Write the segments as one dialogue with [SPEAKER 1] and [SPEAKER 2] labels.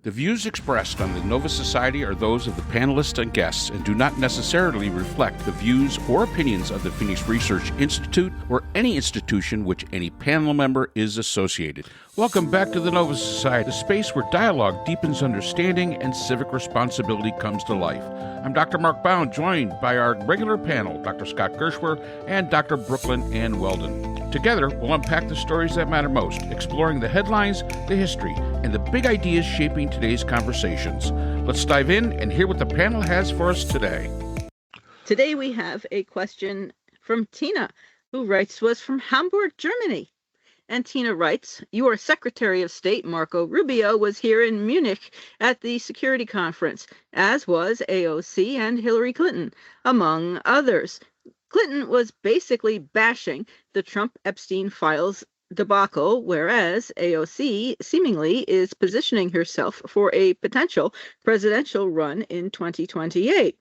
[SPEAKER 1] The views expressed on the Nova Society are those of the panelists and guests and do not necessarily reflect the views or opinions of the Phoenix Research Institute or any institution which any panel member is associated. Welcome back to the Nova Society, a space where dialogue deepens understanding and civic responsibility comes to life. I'm Dr. Mark Bound, joined by our regular panel, Dr. Scott Gershwer and Dr. Brooklyn Ann Weldon. Together, we'll unpack the stories that matter most, exploring the headlines, the history, and the big ideas shaping today's conversations. Let's dive in and hear what the panel has for us today.
[SPEAKER 2] Today we have a question from Tina, who writes to us from Hamburg, Germany. And Tina writes, your Secretary of State, Marco Rubio, was here in Munich at the security conference, as was AOC and Hillary Clinton, among others. Clinton was basically bashing the Trump-Epstein files debacle, whereas AOC seemingly is positioning herself for a potential presidential run in 2028.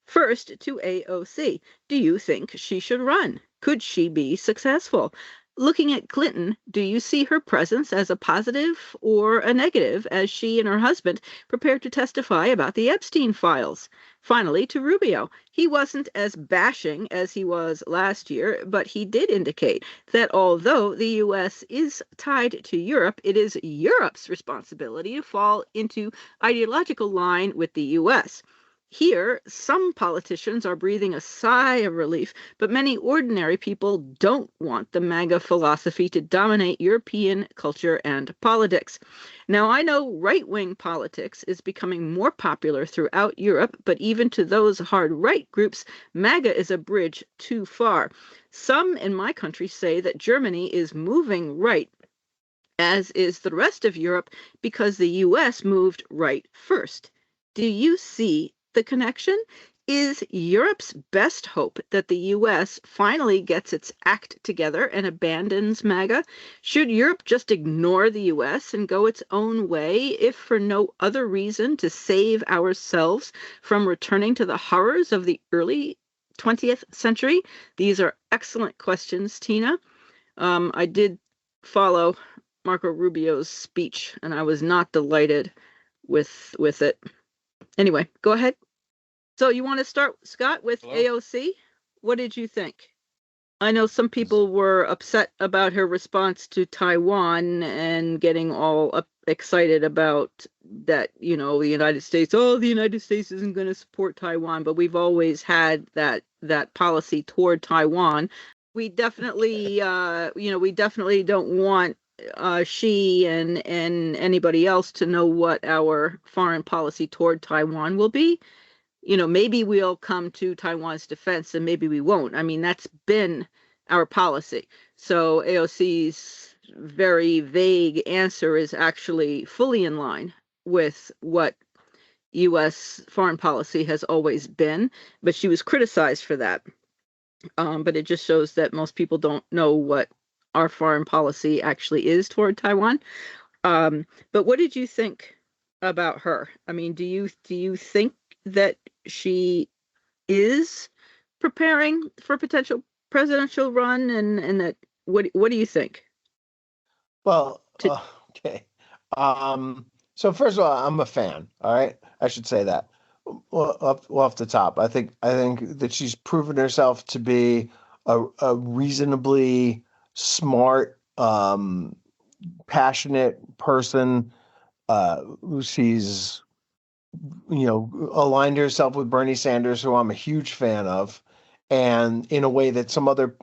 [SPEAKER 2] First, to AOC, do you think she should run? Could she be successful? Looking at Clinton, do you see her presence as a positive or a negative as she and her husband prepare to testify about the Epstein files? Finally, to Rubio, he wasn't as bashing as he was last year, but he did indicate that although the U.S. is tied to Europe, it is Europe's responsibility to fall into ideological line with the U.S. Here, some politicians are breathing a sigh of relief, but many ordinary people don't want the MAGA philosophy to dominate European culture and politics. Now, I know right-wing politics is becoming more popular throughout Europe, but even to those hard-right groups, MAGA is a bridge too far. Some in my country say that Germany is moving right, as is the rest of Europe, because the U.S. moved right first. Do you see the connection? Is Europe's best hope that the U.S. finally gets its act together and abandons MAGA? Should Europe just ignore the U.S. and go its own way, if for no other reason to save ourselves from returning to the horrors of the early 20th century? These are excellent questions, Tina. I did follow Marco Rubio's speech, and I was not delighted with it. Anyway, go ahead. So you want to start, Scott, with
[SPEAKER 1] Hello?
[SPEAKER 2] AOC? What did you think? I know some people were upset about her response to Taiwan and getting all excited about that, the United States, the United States isn't going to support Taiwan, but we've always had that policy toward Taiwan. We definitely, we definitely don't want she and anybody else to know what our foreign policy toward Taiwan will be. Maybe we'll come to Taiwan's defense and maybe we won't. I mean, that's been our policy. So AOC's very vague answer is actually fully in line with what U.S. foreign policy has always been, but she was criticized for that. But it just shows that most people don't know what our foreign policy actually is toward Taiwan. But what did you think about her? I mean, do you think that she is preparing for a potential presidential run, and that what do you think?
[SPEAKER 3] Well, okay. So first of all, I'm a fan. All right, I should say that. Off the top, I think that she's proven herself to be a reasonably smart, passionate person. She's aligned herself with Bernie Sanders, who I'm a huge fan of, and in a way that some other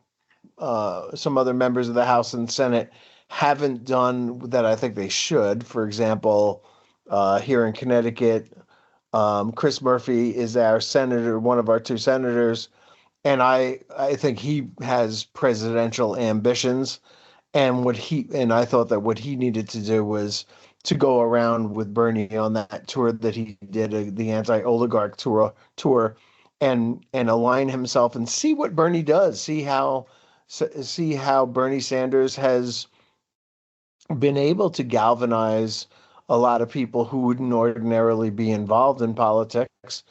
[SPEAKER 3] members of the House and Senate haven't done that I think they should. For example, here in Connecticut, Chris Murphy is our senator, one of our two senators, and I think he has presidential ambitions. And I thought that what he needed to do was to go around with Bernie on that tour that he did, the anti-oligarch tour, and align himself and see what Bernie does. See how Bernie Sanders has been able to galvanize a lot of people who wouldn't ordinarily be involved in politics,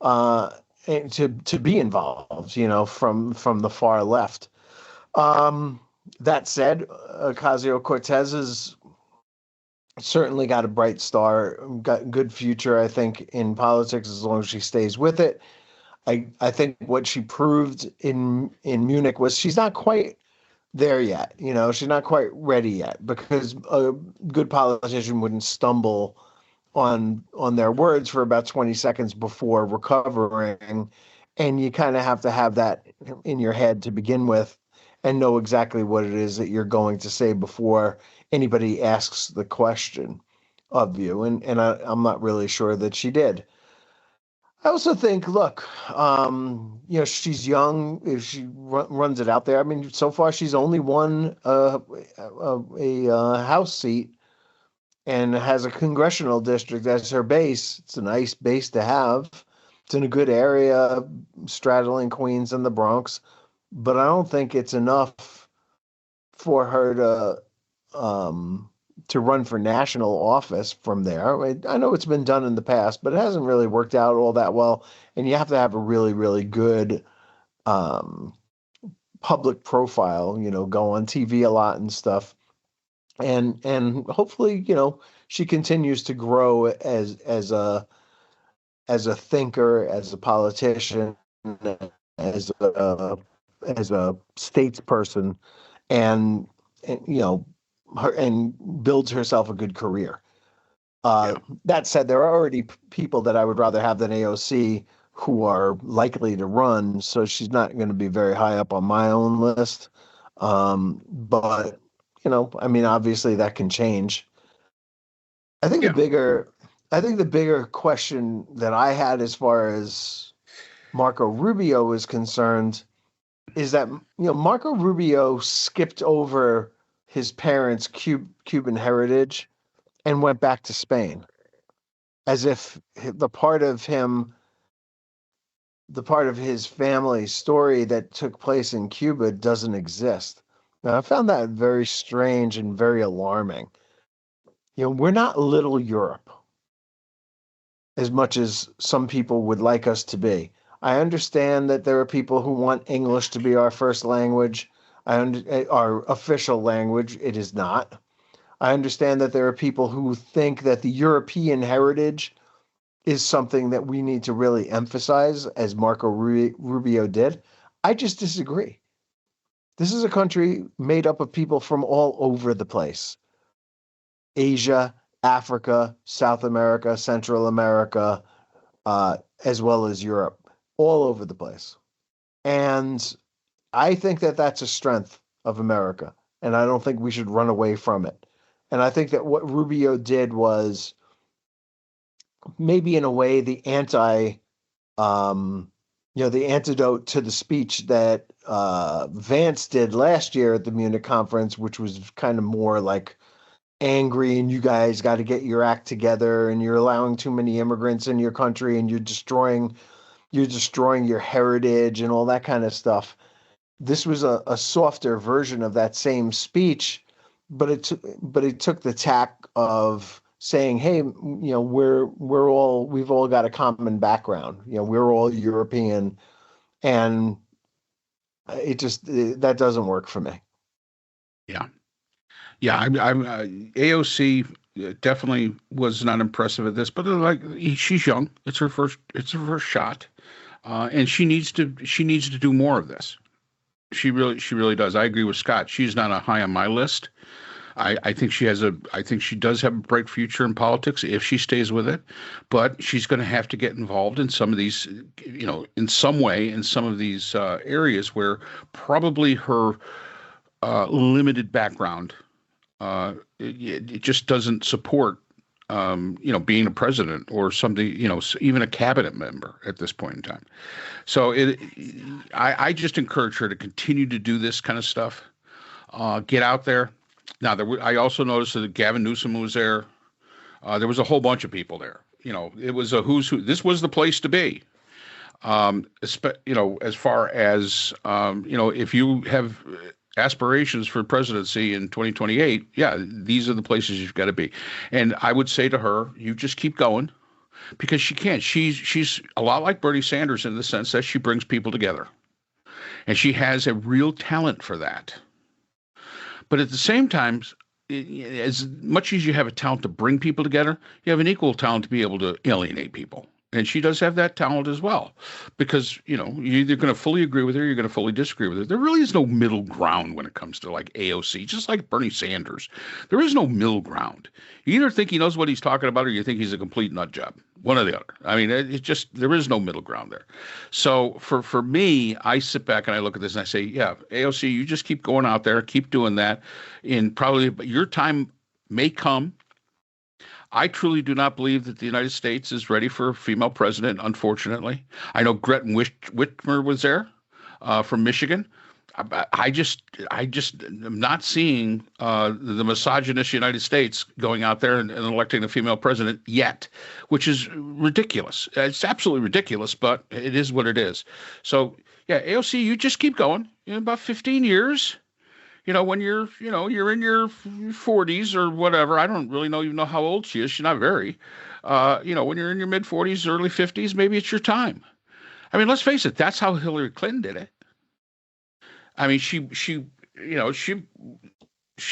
[SPEAKER 3] and to be involved, from the far left. That said, Ocasio-Cortez Certainly got a bright star, got good future, I think, in politics as long as she stays with it. I think what she proved in Munich was she's not quite there yet. She's not quite ready yet, because a good politician wouldn't stumble on their words for about 20 seconds before recovering, and you kind of have to have that in your head to begin with and know exactly what it is that you're going to say before anybody asks the question of you. I'm not really sure that she did. I also think, look, she's young. If she runs it out there, I mean, so far she's only won a House seat and has a congressional district as her base. It's a nice base to have. It's in a good area, straddling Queens and the Bronx, but I don't think it's enough for her to run for national office from there. I know it's been done in the past, but it hasn't really worked out all that well. And you have to have a really, really good public profile, go on TV a lot and stuff. And hopefully, she continues to grow as a thinker, as a politician, as a statesperson, and, and builds herself a good career. That said, there are already people that I would rather have than AOC who are likely to run, so she's not going to be very high up on my own list. But I mean, obviously that can change. I think the bigger question that I had as far as Marco Rubio is concerned is that Marco Rubio skipped over his parents' Cuban heritage and went back to Spain, as if the part of his family's story that took place in Cuba doesn't exist. Now, I found that very strange and very alarming. We're not little Europe as much as some people would like us to be. I understand that there are people who want English to be our first language, our official language. It is not. I understand that there are people who think that the European heritage is something that we need to really emphasize, as Marco Rubio did. I just disagree. This is a country made up of people from all over the place. Asia, Africa, South America, Central America, as well as Europe, all over the place. And I think that that's a strength of America, and I don't think we should run away from it. And I think that what Rubio did was maybe in a way the antidote to the speech that Vance did last year at the Munich conference, which was kind of more like angry, and you guys got to get your act together, and you're allowing too many immigrants in your country, and you're destroying your heritage and all that kind of stuff. This was a softer version of that same speech, but it took the tack of saying, hey, we've all got a common background. We're all European, and that doesn't work for me.
[SPEAKER 1] Yeah, I'm AOC definitely was not impressive at this, but she's young. It's her first shot, and she needs to do more of this. She really does. I agree with Scott. She's not a high on my list. I think she does have a bright future in politics if she stays with it, but she's going to have to get involved in some of these, in some way, in some of these areas where probably her limited background, it just doesn't support, being a president or something, even a cabinet member at this point in time. So I just encourage her to continue to do this kind of stuff, get out there. Now, I also noticed that Gavin Newsom was there. There was a whole bunch of people there. It was a who's who. This was the place to be. As far as, if you have aspirations for presidency in 2028, these are the places you've got to be. And I would say to her, you just keep going, because she can. She's a lot like Bernie Sanders in the sense that she brings people together, and she has a real talent for that. But at the same time, as much as you have a talent to bring people together, you have an equal talent to be able to alienate people. And she does have that talent as well, because, you're either going to fully agree with her, or you're going to fully disagree with her. There really is no middle ground when it comes to like AOC, just like Bernie Sanders. There is no middle ground. You either think he knows what he's talking about, or you think he's a complete nut job. One or the other. I mean, it's just, there is no middle ground there. So for me, I sit back and I look at this and I say, yeah, AOC, you just keep going out there, keep doing that. And probably your time may come. I truly do not believe that the United States is ready for a female president, unfortunately. I know Gretchen Whitmer was there from Michigan. I just am not seeing the misogynist United States going out there and electing a female president yet, which is ridiculous. It's absolutely ridiculous, but it is what it is. So, yeah, AOC, you just keep going. In about 15 years, when you're in your 40s or whatever, I don't really even know how old she is. She's not very, when you're in your mid 40s, early 50s, maybe it's your time. I mean, let's face it. That's how Hillary Clinton did it. I mean, she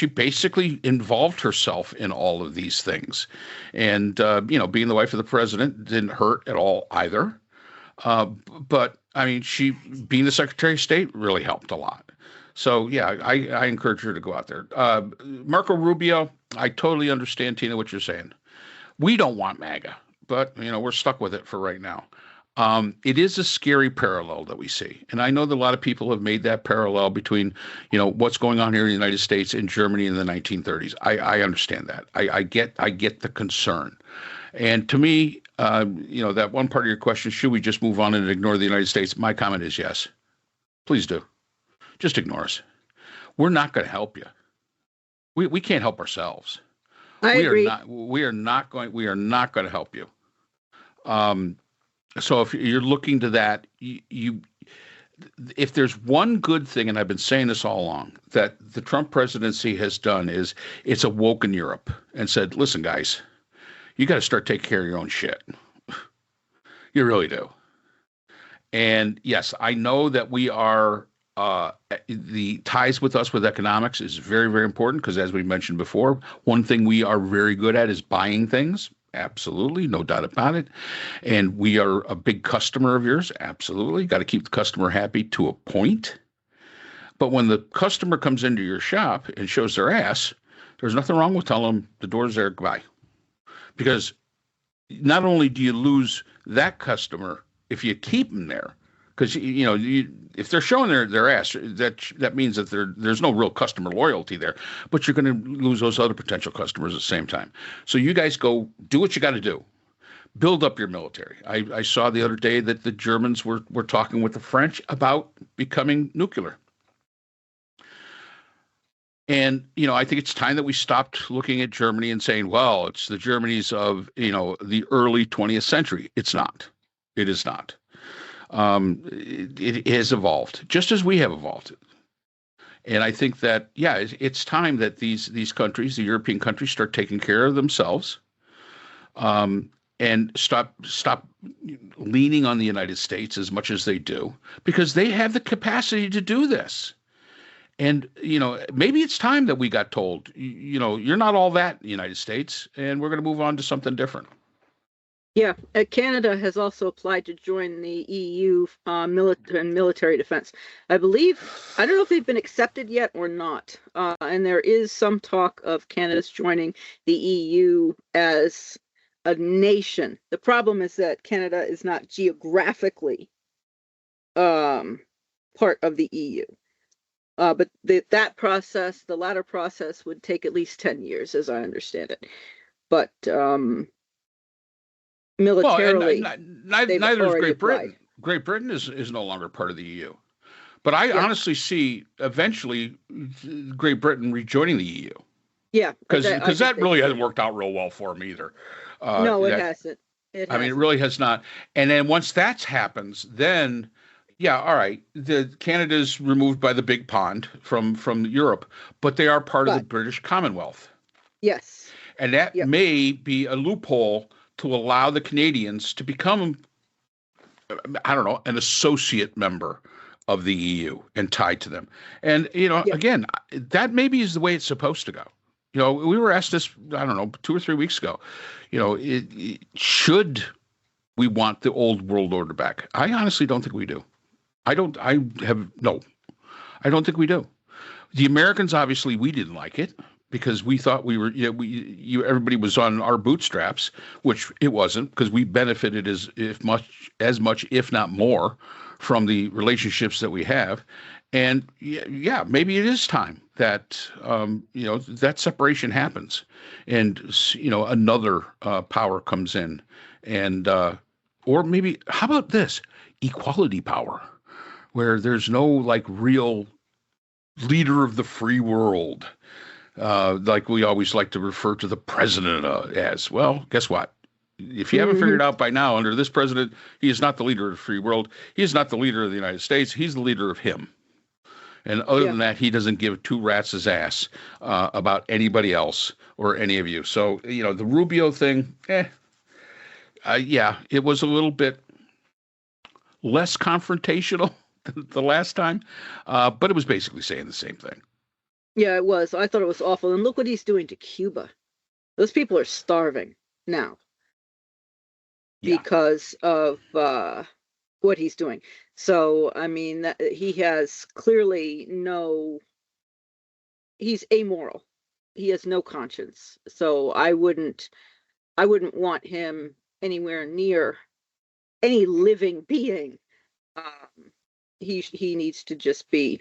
[SPEAKER 1] basically involved herself in all of these things, and, being the wife of the president didn't hurt at all either. But I mean, being the Secretary of State really helped a lot. So, yeah, I encourage her to go out there. Marco Rubio, I totally understand, Tina, what you're saying. We don't want MAGA, but, we're stuck with it for right now. It is a scary parallel that we see. And I know that a lot of people have made that parallel between, what's going on here in the United States and Germany in the 1930s. I understand that. I get the concern. And to me, that one part of your question, should we just move on and ignore the United States? My comment is yes. Please do. Just ignore us. We're not going to help you. We can't help ourselves.
[SPEAKER 2] I agree.
[SPEAKER 1] We are not going to help you. So if you're looking to that, if there's one good thing, and I've been saying this all along, that the Trump presidency has done is it's awoken Europe and said, listen, guys, you got to start taking care of your own shit. You really do. And yes, I know that we are, the ties with us with economics is very, very important because, as we mentioned before, one thing we are very good at is buying things. Absolutely, no doubt about it. And we are a big customer of yours. Absolutely. Got to keep the customer happy to a point. But when the customer comes into your shop and shows their ass, there's nothing wrong with telling them the door's there, goodbye. Because not only do you lose that customer if you keep them there, because if they're showing their ass, that means that there's no real customer loyalty there, but you're going to lose those other potential customers at the same time. So you guys go do what you got to do. Build up your military. I saw the other day that the Germans were talking with the French about becoming nuclear. And, I think it's time that we stopped looking at Germany and saying, well, it's the Germany's of, the early 20th century. It's not. It is not. It has evolved just as we have evolved. And I think that, yeah, it's time that these countries, the European countries, start taking care of themselves, and stop leaning on the United States as much as they do, because they have the capacity to do this. And, maybe it's time that we got told, you're not all that in the United States, and we're going to move on to something different.
[SPEAKER 2] Yeah, Canada has also applied to join the EU military defense. I don't know if they've been accepted yet or not. And there is some talk of Canada's joining the EU as a nation. The problem is that Canada is not geographically part of the EU. But that process, the latter process, would take at least 10 years, as I understand it. But militarily,
[SPEAKER 1] neither is Great Britain. Great Britain is no longer part of the EU. But I honestly see eventually Great Britain rejoining the EU.
[SPEAKER 2] Yeah.
[SPEAKER 1] Because that really hasn't worked out real well for them either.
[SPEAKER 2] No, it hasn't. It
[SPEAKER 1] really has not. And then once that happens, then... yeah, all right. The Canada's removed by the big pond from Europe, but they are part of the British Commonwealth.
[SPEAKER 2] Yes.
[SPEAKER 1] And that may be a loophole to allow the Canadians to become, I don't know, an associate member of the EU and tied to them. And, again, that maybe is the way it's supposed to go. We were asked this, I don't know, 2 or 3 weeks ago. Should we want the old world order back? I honestly don't think we do. I don't think we do. The Americans, obviously, we didn't like it because we thought we were, everybody was on our bootstraps, which it wasn't, because we benefited as much, if not more, from the relationships that we have. And yeah, maybe it is time that, that separation happens and, another power comes in and, or maybe, how about this? Equality power, where there's no like real leader of the free world, like we always like to refer to the president as. Well, guess what? If you haven't figured out by now, under this president, he is not the leader of the free world. He is not the leader of the United States. He's the leader of him. And other than that, he doesn't give two rats' ass about anybody else or any of you. So, the Rubio thing, it was a little bit less confrontational than the last time, but it was basically saying the same thing.
[SPEAKER 2] Yeah, it was. I thought it was awful. And look what he's doing to Cuba. Those people are starving now because of what he's doing. So, I mean, he has clearly he's amoral. He has no conscience. So I wouldn't want him anywhere near any living being. He needs to just be,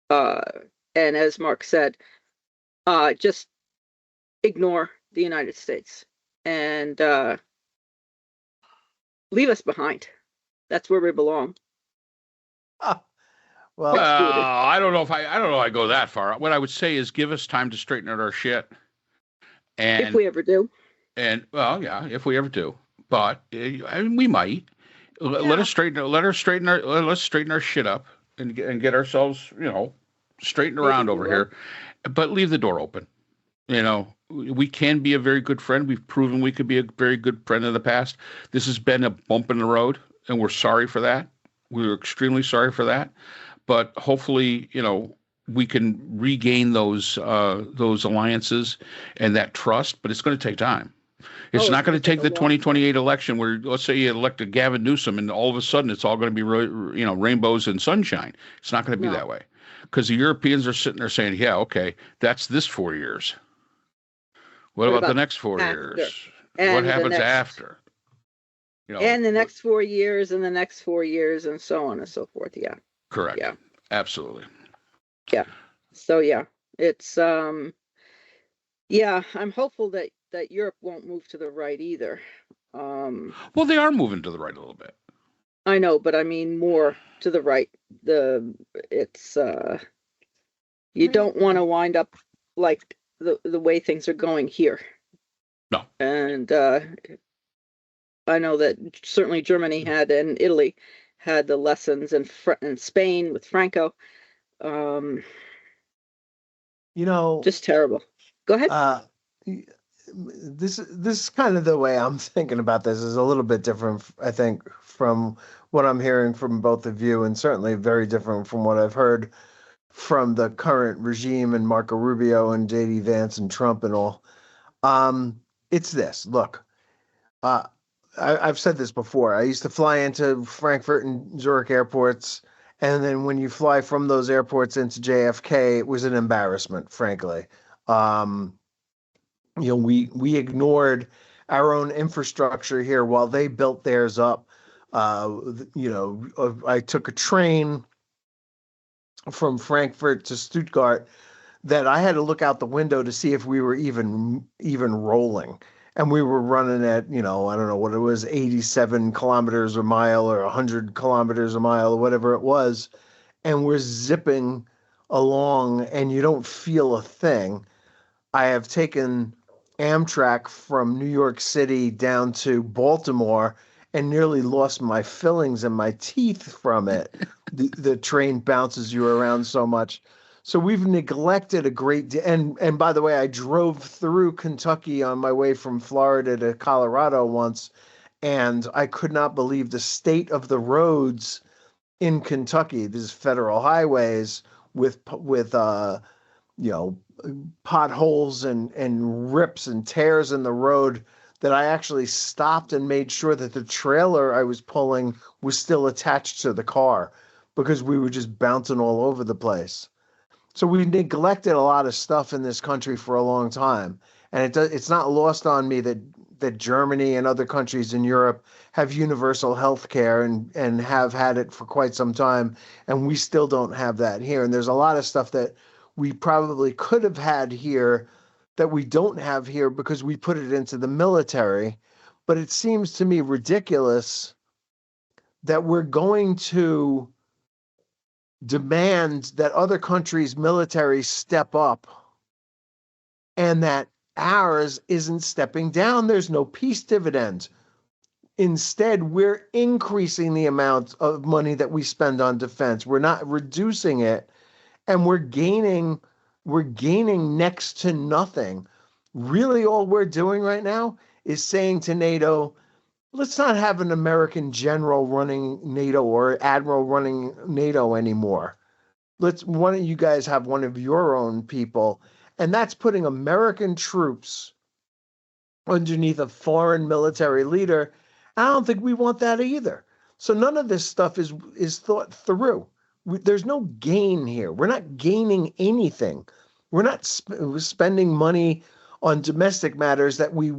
[SPEAKER 2] and as Mark said, just ignore the United States and leave us behind. That's where we belong.
[SPEAKER 3] Well,
[SPEAKER 1] I don't know if I go that far. What I would say is give us time to straighten out our shit. And
[SPEAKER 2] if we ever do.
[SPEAKER 1] And if we ever do, but we might. Let's straighten our shit up and get ourselves, straightened around over here, but leave the door open. We can be a very good friend. We've proven we could be a very good friend in the past. This has been a bump in the road, and we're sorry for that. We're extremely sorry for that. But hopefully, we can regain those alliances and that trust. But it's going to take time. It's not going to take the 2028 election where, let's say you elected Gavin Newsom and all of a sudden it's all going to be, rainbows and sunshine. It's not going to be that way, because the Europeans are sitting there saying, yeah, okay, that's this 4 years. What about the next 4 years? What happens after?
[SPEAKER 2] And the next 4 years and the next 4 years and so on and so forth. Yeah.
[SPEAKER 1] Correct.
[SPEAKER 2] Yeah.
[SPEAKER 1] Absolutely.
[SPEAKER 2] Yeah. So it's I'm hopeful that Europe won't move to the right either.
[SPEAKER 1] Well, they are moving to the right a little bit.
[SPEAKER 2] I know, but I mean more to the right. You don't want to wind up like the way things are going here.
[SPEAKER 1] No.
[SPEAKER 2] And I know that certainly Germany had, and Italy had the lessons in Spain with Franco. Just terrible. Go ahead.
[SPEAKER 3] This is kind of the way I'm thinking about this is a little bit different, I think, from what I'm hearing from both of you, and certainly very different from what I've heard from the current regime and Marco Rubio and JD Vance and Trump and all. It's this. Look, I've said this before. I used to fly into Frankfurt and Zurich airports, and then when you fly from those airports into JFK, it was an embarrassment, frankly. We ignored our own infrastructure here while they built theirs up. I took a train from Frankfurt to Stuttgart that I had to look out the window to see if we were even rolling. And we were running at, I don't know what it was, 87 kilometers a mile or 100 kilometers a mile or whatever it was. And we're zipping along and you don't feel a thing. I have taken Amtrak from New York City down to Baltimore and nearly lost my fillings and my teeth from it. The train bounces you around so much. So we've neglected a great deal. And by the way, I drove through Kentucky on my way from Florida to Colorado once, and I could not believe the state of the roads in Kentucky. These federal highways with you know, potholes and rips and tears in the road that I actually stopped and made sure that the trailer I was pulling was still attached to the car because we were just bouncing all over the place. So we neglected a lot of stuff in this country for a long time. And it's not lost on me that Germany and other countries in Europe have universal health care and have had it for quite some time. And we still don't have that here. And there's a lot of stuff that we probably could have had here that we don't have here because we put it into the military. But it seems to me ridiculous that we're going to demand that other countries' militaries step up and that ours isn't stepping down. There's no peace dividend. Instead, we're increasing the amount of money that we spend on defense. We're not reducing it, and we're gaining next to nothing. Really, all we're doing right now is saying to NATO, let's not have an American general running NATO or admiral running NATO anymore. Why don't you guys have one of your own people? And that's putting American troops underneath a foreign military leader. I don't think we want that either. So none of this stuff is thought through. There's no gain here. We're not gaining anything. We're not spending money on domestic matters that we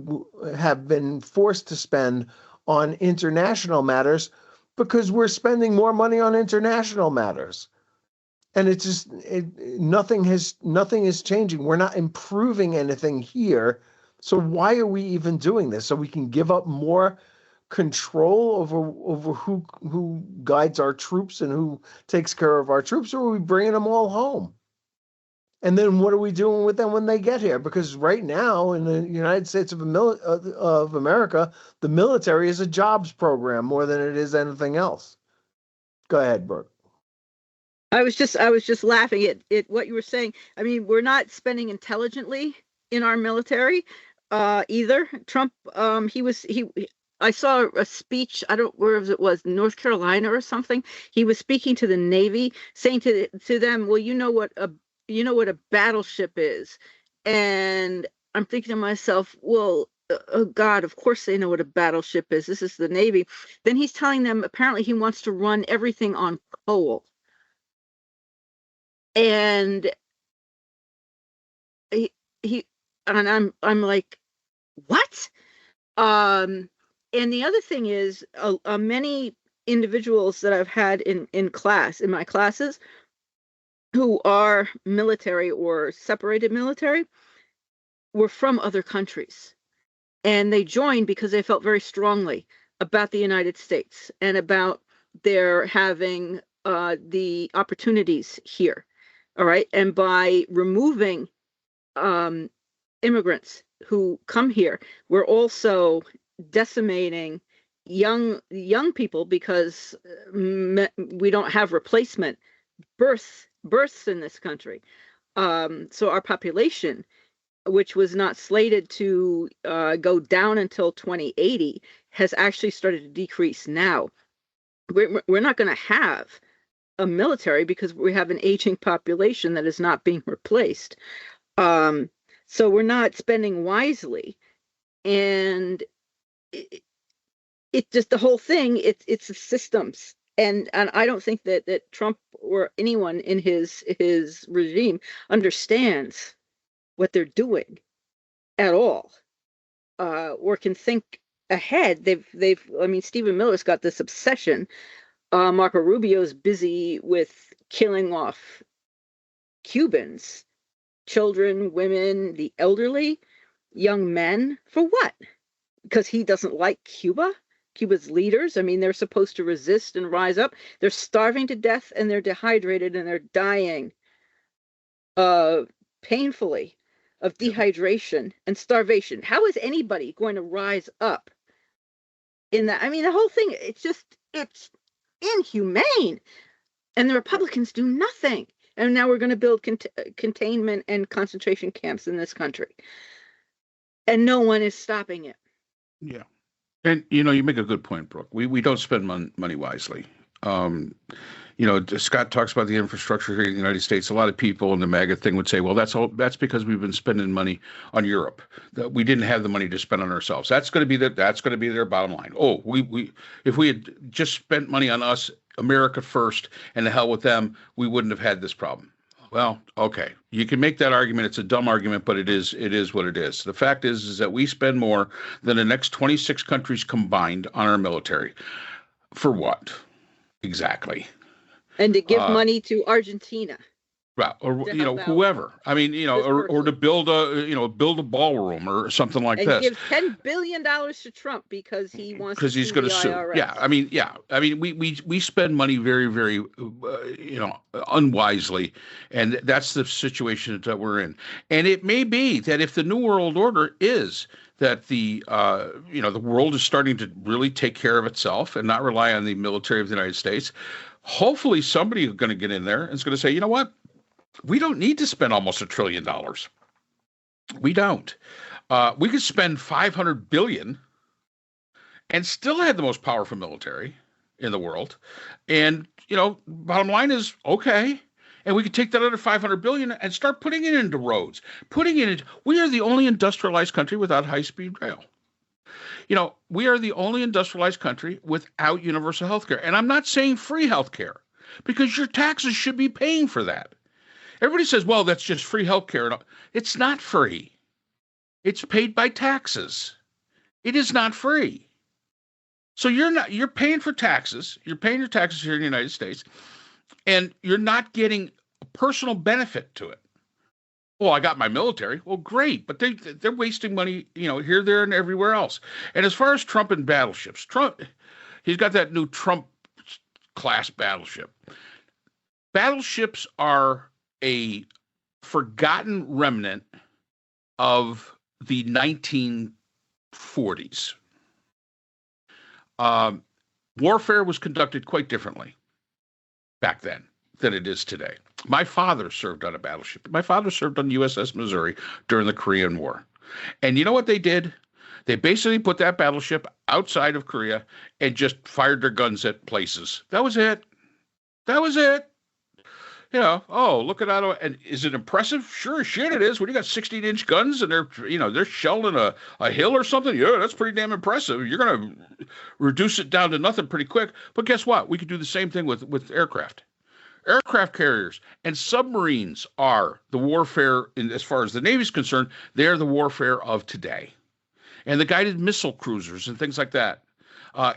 [SPEAKER 3] have been forced to spend on international matters because we're spending more money on international matters. And it's just nothing is changing. We're not improving anything here. So why are we even doing this? So we can give up more control over who guides our troops and who takes care of our troops, or are we bringing them all home? And then what are we doing with them when they get here? Because right now in the United States of America, the military is a jobs program more than it is anything else. Go ahead, Brooke.
[SPEAKER 2] I was just laughing at what you were saying. I mean, we're not spending intelligently in our military either. Trump, I saw a speech, I don't where it was, North Carolina or something. He was speaking to the Navy, saying to them, well, you know what a battleship is. And I'm thinking to myself, well, oh God, of course they know what a battleship is. This is the Navy. Then he's telling them apparently he wants to run everything on coal. And I'm like, what? And the other thing is, many individuals that I've had in my classes, who are military or separated military, were from other countries, and they joined because they felt very strongly about the United States and about their having the opportunities here. All right. And by removing immigrants who come here, we're also decimating young people because we don't have replacement births in this country. So our population, which was not slated to go down until 2080, has actually started to decrease now. We're not going to have a military because we have an aging population that is not being replaced. So we're not spending wisely, and it just, the whole thing, it's the systems, and I don't think that Trump or anyone in his regime understands what they're doing at all, or can think ahead. I mean, Stephen Miller's got this obsession. Marco Rubio's busy with killing off Cubans, children, women, the elderly, young men. For what? Because he doesn't like Cuba's leaders. I mean, they're supposed to resist and rise up. They're starving to death, and they're dehydrated, and they're dying painfully of dehydration and starvation. How is anybody going to rise up in that? I mean, the whole thing, it's inhumane, and the Republicans do nothing. And now we're going to build containment and concentration camps in this country, and no one is stopping it.
[SPEAKER 1] Yeah. And, you make a good point, Brooke. We don't spend money wisely. Scott talks about the infrastructure here in the United States. A lot of people in the MAGA thing would say, well, that's because we've been spending money on Europe. That we didn't have the money to spend on ourselves. That's going to be their bottom line. Oh, if we had just spent money on us, America first, and the hell with them, we wouldn't have had this problem. Well, okay, you can make that argument. It's a dumb argument, but it is what it is. The fact is that we spend more than the next 26 countries combined on our military. For what? Exactly.
[SPEAKER 2] And to give money to Argentina.
[SPEAKER 1] Right, or whoever. I mean, or to build a ballroom or something like this.
[SPEAKER 2] And give $10 billion to Trump because he wants to
[SPEAKER 1] he's going to sue.
[SPEAKER 2] IRS.
[SPEAKER 1] I mean, we spend money very, very, unwisely, and that's the situation that we're in. And it may be that if the New World Order is that the world is starting to really take care of itself and not rely on the military of the United States, hopefully somebody is going to get in there and is going to say, you know what? We don't need to spend almost $1 trillion. We don't. We could spend $500 billion and still have the most powerful military in the world. And, bottom line is, okay. And we could take that other $500 billion and start putting it into roads, we are the only industrialized country without high-speed rail. We are the only industrialized country without universal health care. And I'm not saying free health care, because your taxes should be paying for that. Everybody says, well, that's just free health care. It's not free. It's paid by taxes. It is not free. So you're paying for taxes. You're paying your taxes here in the United States, and you're not getting a personal benefit to it. Well, I got my military. Well, great, but they're wasting money, here, there, and everywhere else. And as far as Trump and battleships, he's got that new Trump class battleship. Battleships are a forgotten remnant of the 1940s. Warfare was conducted quite differently back then than it is today. My father served on a battleship. My father served on USS Missouri during the Korean War. And you know what they did? They basically put that battleship outside of Korea and just fired their guns at places. That was it. Look at that. And is it impressive? Sure as shit it is. When you got 16-inch guns and they're shelling a hill or something, that's pretty damn impressive. You're going to reduce it down to nothing pretty quick. But guess what? We could do the same thing with aircraft. Aircraft carriers and submarines are the warfare, as far as the Navy's concerned, they're the warfare of today. And the guided missile cruisers and things like that.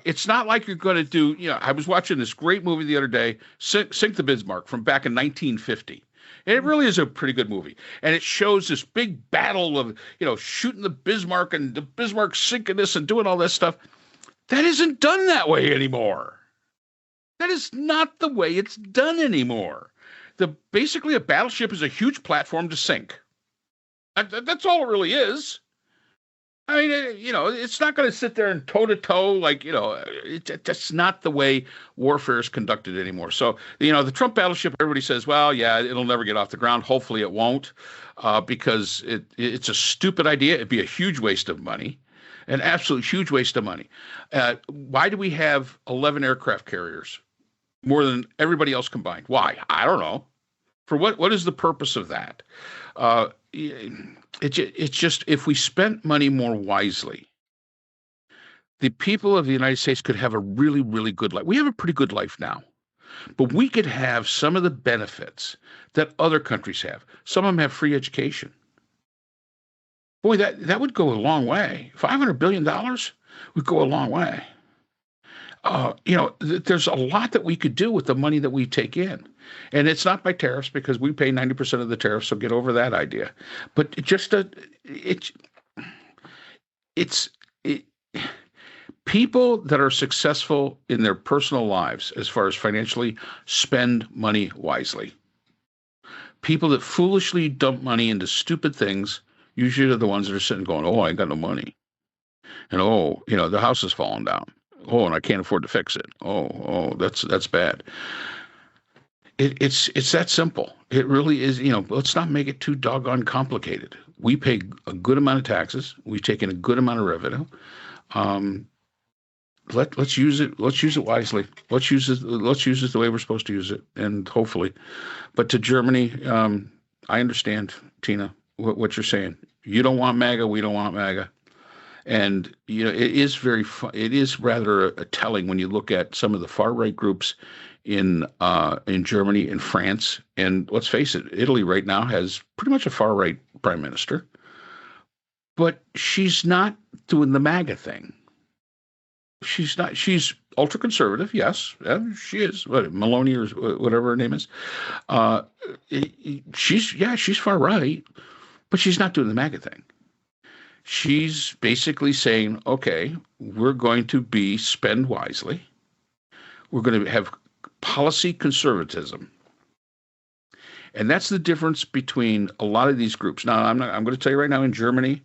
[SPEAKER 1] It's not like you're going to do, I was watching this great movie the other day, Sink the Bismarck, from back in 1950. And it really is a pretty good movie. And it shows this big battle of, shooting the Bismarck and the Bismarck sinking this and doing all this stuff. That isn't done that way anymore. That is not the way it's done anymore. Basically, a battleship is a huge platform to sink. That's all it really is. I mean, it's not going to sit there and toe-to-toe that's not the way warfare is conducted anymore. So, the Trump battleship, everybody says, well, yeah, it'll never get off the ground. Hopefully it won't, because it's a stupid idea. It'd be a huge waste of money, an absolute huge waste of money. Why do we have 11 aircraft carriers, more than everybody else combined? Why? I don't know. For what is the purpose of that? It's just, if we spent money more wisely, the people of the United States could have a really, really good life. We have a pretty good life now, but we could have some of the benefits that other countries have. Some of them have free education. Boy, that would go a long way. $500 billion would go a long way. There's a lot that we could do with the money that we take in. And it's not by tariffs, because we pay 90% of the tariffs, so get over that idea. But people that are successful in their personal lives, as far as financially, spend money wisely. People that foolishly dump money into stupid things usually are the ones that are sitting going, oh, I ain't got no money. And, the house is falling down. Oh, and I can't afford to fix it. Oh, that's bad. It's that simple. It really is. Let's not make it too doggone complicated. We pay a good amount of taxes. We've taken a good amount of revenue. let's use it. Let's use it wisely. Let's use it the way we're supposed to use it, and hopefully. But to Germany, I understand, Tina, what you're saying. You don't want MAGA. We don't want MAGA. And it is it is rather telling when you look at some of the far right groups in Germany and France. And let's face it, Italy right now has pretty much a far right prime minister, but she's not doing the MAGA thing. She's not. She's ultra conservative. Yes, she is. Maloney or whatever her name is. She's far right, but she's not doing the MAGA thing. She's basically saying, okay, we're going to spend wisely. We're going to have policy conservatism. And that's the difference between a lot of these groups. Now, I'm going to tell you right now, in Germany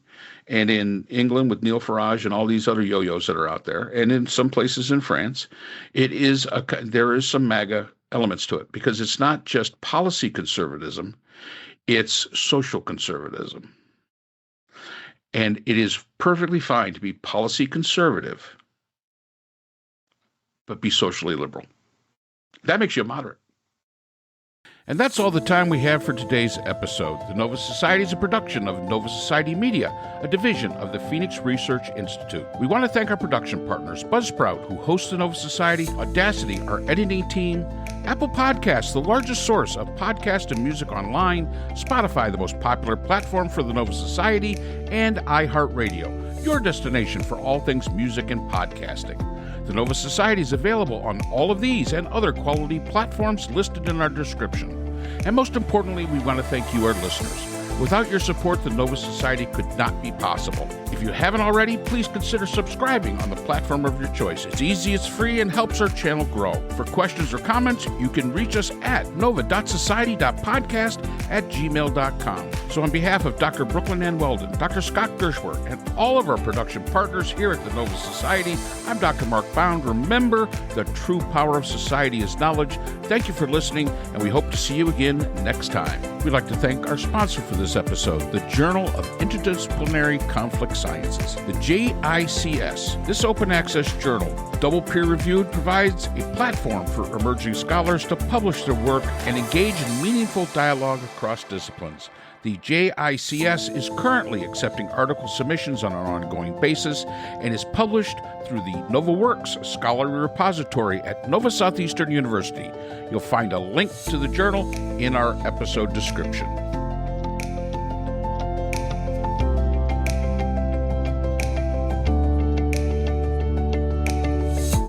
[SPEAKER 1] and in England with Neil Farage and all these other yo-yos that are out there, and in some places in France, there is some MAGA elements to it, because it's not just policy conservatism, it's social conservatism. And it is perfectly fine to be policy conservative, but be socially liberal. That makes you a moderate. And that's all the time we have for today's episode. The Nova Society is a production of Nova Society Media, a division of the Phoenix Research Institute. We want to thank our production partners, Buzzsprout, who hosts the Nova Society, Audacity, our editing team, Apple Podcasts, the largest source of podcast and music online, Spotify, the most popular platform for the Nova Society, and iHeartRadio, your destination for all things music and podcasting. The Nova Society is available on all of these and other quality platforms listed in our description. And most importantly, we want to thank you, our listeners. Without your support, the Nova Society could not be possible. If you haven't already, please consider subscribing on the platform of your choice. It's easy, it's free, and helps our channel grow. For questions or comments, you can reach us at nova.society.podcast@gmail.com. So on behalf of Dr. Brooklyn Ann Weldon, Dr. Scott Gershworth, and all of our production partners here at the Nova Society, I'm Dr. Mark Bound. Remember, the true power of society is knowledge. Thank you for listening, and we hope to see you again next time. We'd like to thank our sponsor for this episode, the Journal of Interdisciplinary Conflict Sciences, the JICS. This open access journal, double peer-reviewed, provides a platform for emerging scholars to publish their work and engage in meaningful dialogue across disciplines. The JICS is currently accepting article submissions on an ongoing basis and is published through the NovaWorks Scholarly Repository at Nova Southeastern University. You'll find a link to the journal in our episode description.